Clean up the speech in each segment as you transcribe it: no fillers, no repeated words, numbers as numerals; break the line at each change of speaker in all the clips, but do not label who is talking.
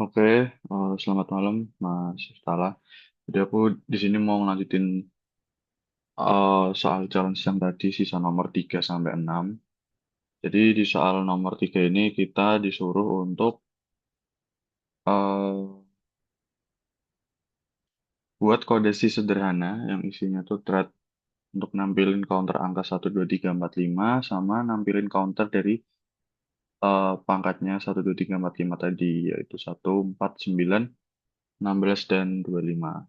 Oke, selamat malam Mas Tala. Jadi aku di sini mau ngelanjutin soal challenge yang tadi sisa nomor 3 sampai 6. Jadi di soal nomor 3 ini kita disuruh untuk eh, buat kode C sederhana yang isinya tuh thread untuk nampilin counter angka 1, 2, 3, 4, 5 sama nampilin counter dari pangkatnya 1, 2, 3, 4, 5 tadi yaitu 1, 4, 9, 16 dan 25.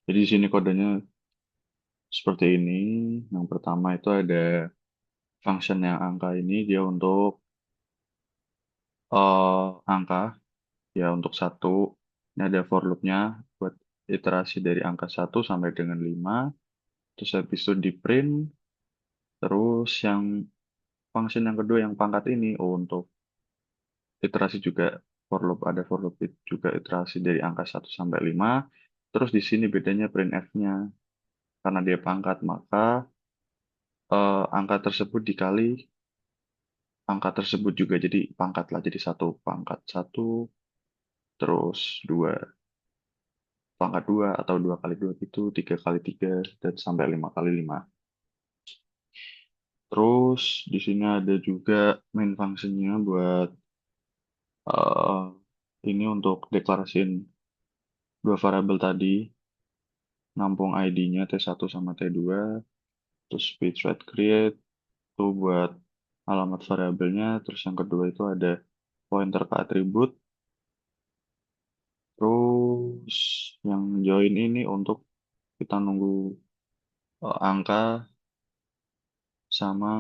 Jadi di sini kodenya seperti ini. Yang pertama itu ada function yang angka ini dia untuk angka ya untuk satu. Ini ada for loopnya buat iterasi dari angka 1 sampai dengan 5. Terus habis itu di print. Terus yang function yang kedua yang pangkat ini untuk iterasi juga for loop ada for loop juga iterasi dari angka 1 sampai 5. Terus di sini bedanya printf-nya karena dia pangkat maka angka tersebut dikali angka tersebut juga jadi pangkat lah jadi satu pangkat satu terus dua pangkat dua atau 2 kali 2 itu 3 kali 3 dan sampai 5 kali 5. Terus di sini ada juga main functionnya buat eh, ini untuk deklarasiin dua variabel tadi, nampung ID-nya T1 sama T2, terus pthread create itu buat alamat variabelnya, terus yang kedua itu ada pointer ke atribut, terus yang join ini untuk kita nunggu angka sama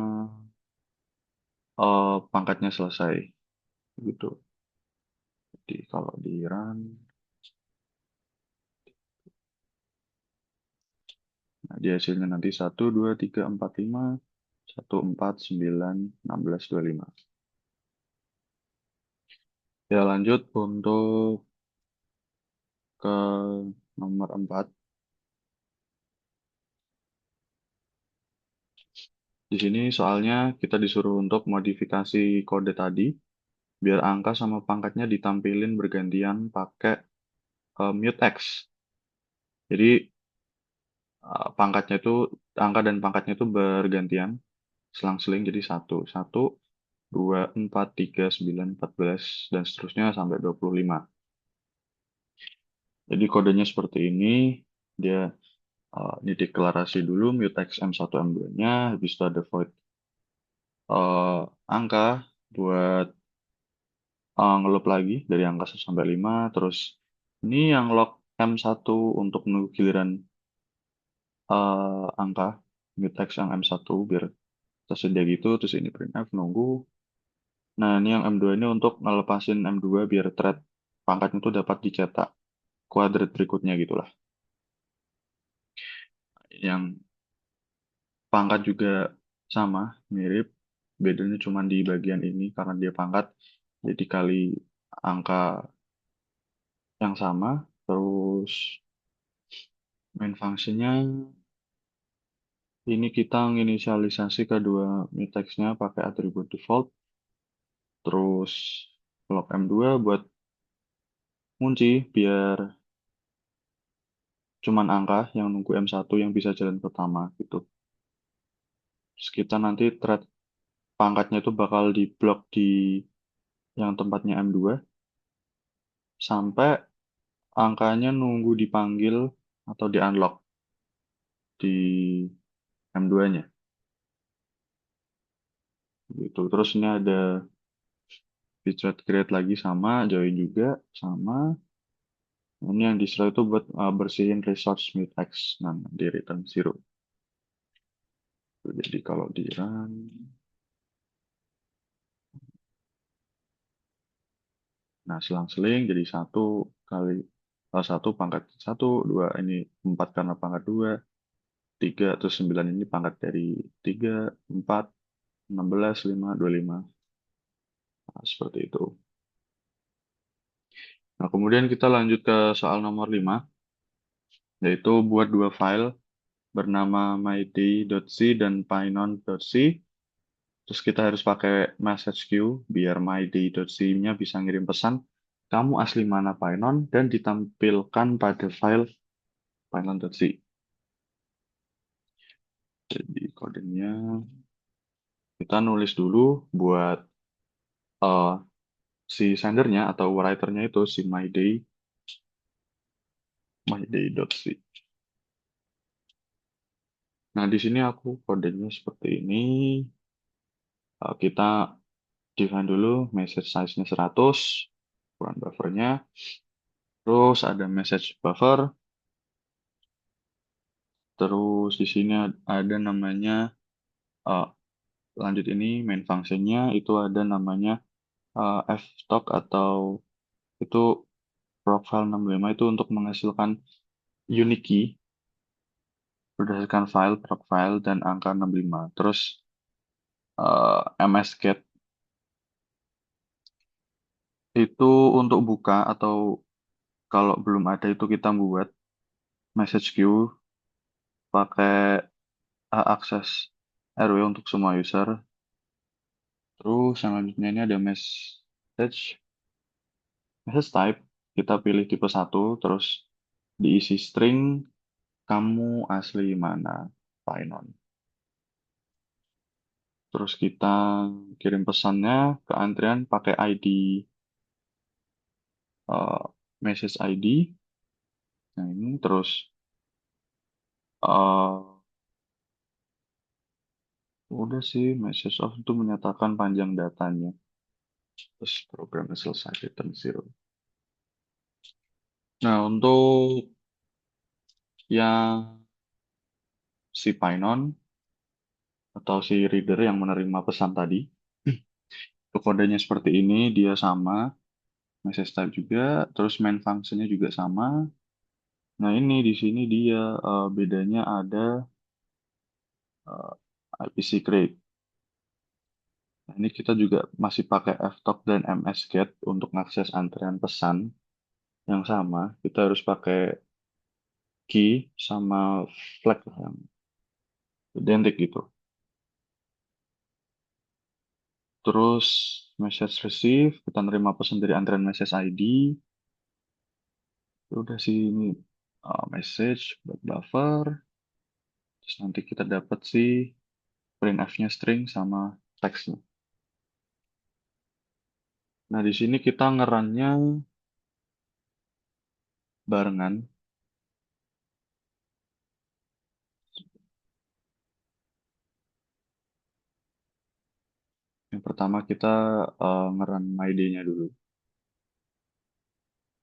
pangkatnya selesai gitu. Jadi kalau di run, nah di hasilnya nanti 1, 2, 3, 4, 5, 1, 4, 9, 16, 25. Ya lanjut untuk ke nomor 4. Di sini soalnya kita disuruh untuk modifikasi kode tadi biar angka sama pangkatnya ditampilin bergantian pakai mutex. Jadi pangkatnya itu angka dan pangkatnya itu bergantian selang-seling jadi satu satu 2, 4, 3, 9, 14 dan seterusnya sampai 25. Jadi kodenya seperti ini. Dia dideklarasi dulu mutex M1 M2-nya, habis itu ada void angka buat ngeloop lagi dari angka 1 sampai 5. Terus ini yang log M1 untuk menunggu giliran angka mutex yang M1 biar tersedia gitu. Terus ini printf nunggu. Nah, ini yang M2 ini untuk ngelepasin M2 biar thread pangkatnya itu dapat dicetak kuadrat berikutnya gitulah. Yang pangkat juga sama, mirip. Bedanya cuma di bagian ini karena dia pangkat jadi kali angka yang sama. Terus main fungsinya ini kita menginisialisasi kedua mutex-nya pakai atribut default. Terus log M2 buat ngunci biar cuman angka yang nunggu M1 yang bisa jalan pertama gitu. Terus kita nanti thread pangkatnya itu bakal diblok di yang tempatnya M2 sampai angkanya nunggu dipanggil atau di unlock di M2-nya gitu. Terus ini ada pthread create lagi sama join juga sama. Ini yang di itu buat bersihin resource mutex nah di return zero. Jadi kalau di run, nah selang-seling jadi satu pangkat satu dua ini 4 karena pangkat dua tiga terus 9 ini pangkat dari 3 4 16 5 25. Nah, seperti itu. Nah, kemudian kita lanjut ke soal nomor 5 yaitu buat dua file bernama myday.c dan pynon.c. Terus kita harus pakai message queue biar myday.c-nya bisa ngirim pesan kamu asli mana Painon dan ditampilkan pada file painon.c. Jadi kodenya kita nulis dulu buat eh, si sendernya atau writernya itu si myday.c. Nah, di sini aku kodenya seperti ini. Kita define dulu message size-nya 100, ukuran buffernya. Terus ada message buffer. Terus di sini ada namanya, eh, lanjut ini main functionnya itu ada namanya ftalk atau itu profile 65 itu untuk menghasilkan unique key berdasarkan file, profile, dan angka 65. Terus msget itu untuk buka atau kalau belum ada itu kita buat message queue pakai akses RW untuk semua user. Terus yang selanjutnya ini ada message type. Kita pilih tipe satu, terus diisi string kamu asli mana Painon. Terus kita kirim pesannya ke antrian pakai ID eh, message ID. Nah ini terus eh udah sih message of itu menyatakan panjang datanya. Terus programnya selesai return zero. Nah untuk yang si Painon atau si reader yang menerima pesan tadi, itu kodenya seperti ini, dia sama, message type juga, terus main functionnya juga sama. Nah ini di sini dia bedanya ada IP secret. Nah, ini kita juga masih pakai ftalk dan msget untuk mengakses antrian pesan yang sama. Kita harus pakai key sama flag yang identik gitu. Terus message receive, kita nerima pesan dari antrian message ID. Ya udah sih ini message buat buffer. Terus nanti kita dapat sih printf-nya string sama teksnya. Nah di sini kita ngerannya barengan. Yang pertama kita ngeran MyD-nya dulu.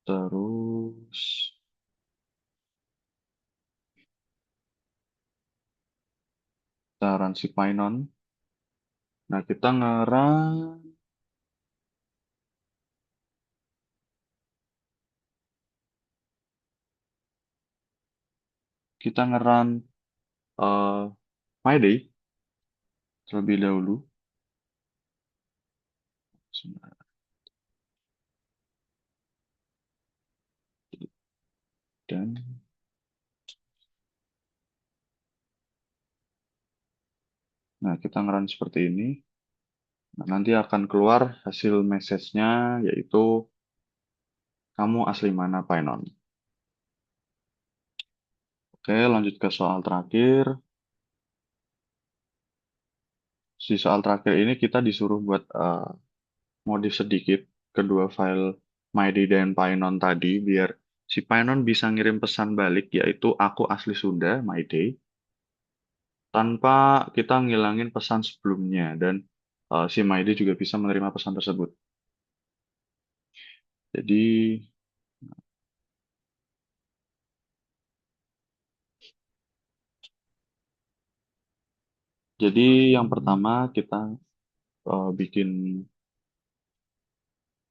Terus kita run si Python. Nah kita ngeran eh, MyDay terlebih dahulu. Dan nah kita ngeran seperti ini. Nah, nanti akan keluar hasil message-nya yaitu kamu asli mana Python. Oke, lanjut ke soal terakhir. Di soal terakhir ini kita disuruh buat modif sedikit kedua file MyD dan Python tadi biar si Python bisa ngirim pesan balik yaitu aku asli Sunda, MyD, tanpa kita ngilangin pesan sebelumnya dan si MyD juga bisa menerima pesan tersebut. Jadi jadi yang pertama kita bikin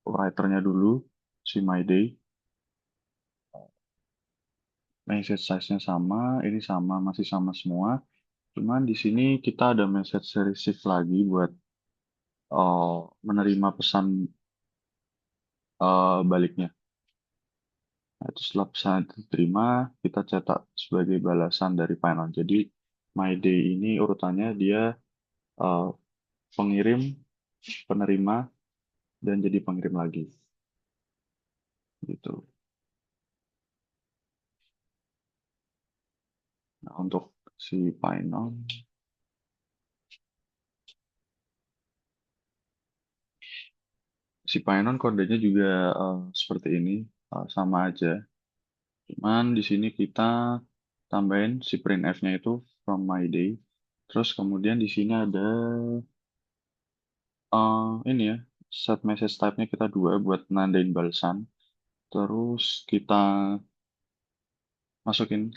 writernya dulu si MyD. Message size-nya sama, ini sama, masih sama semua. Cuman di sini kita ada message receive lagi buat menerima pesan baliknya. Nah, itu setelah pesan itu diterima, kita cetak sebagai balasan dari Python. Jadi, my day ini urutannya dia uh, pengirim, penerima, dan jadi pengirim lagi. Gitu. Nah, untuk si Python, kodenya juga seperti ini, sama aja. Cuman di sini kita tambahin si printf-nya itu from my day. Terus kemudian di sini ada ini ya, set message type-nya kita dua buat nandain balasan. Terus kita masukin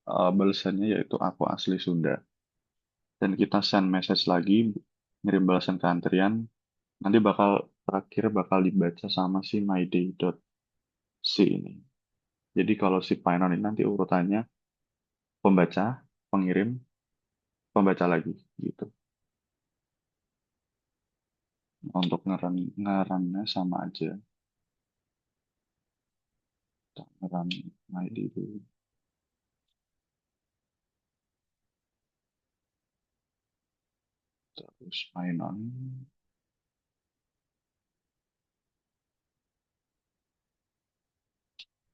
balasannya yaitu aku asli Sunda. Dan kita send message lagi, ngirim balasan ke antrian. Nanti terakhir bakal dibaca sama si myday.c ini. Jadi kalau si Python ini nanti urutannya pembaca, pengirim, pembaca lagi gitu. Untuk ngerannya sama aja. Kita ngeran myday dulu. Terus Python.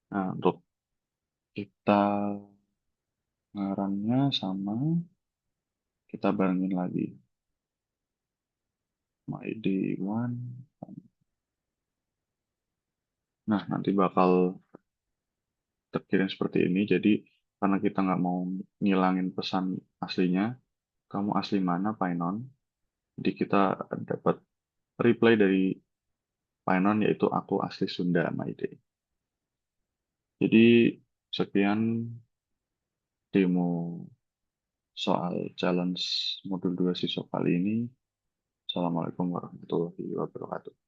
Nah, untuk kita ngerannya sama, kita barengin lagi. myday1. Nah, nanti bakal terkirim seperti ini. Jadi karena kita nggak mau ngilangin pesan aslinya, kamu asli mana Painon? Jadi kita dapat reply dari Painon yaitu aku asli Sunda Maide. Jadi sekian demo soal challenge modul 2 siswa kali ini. Assalamualaikum warahmatullahi wabarakatuh.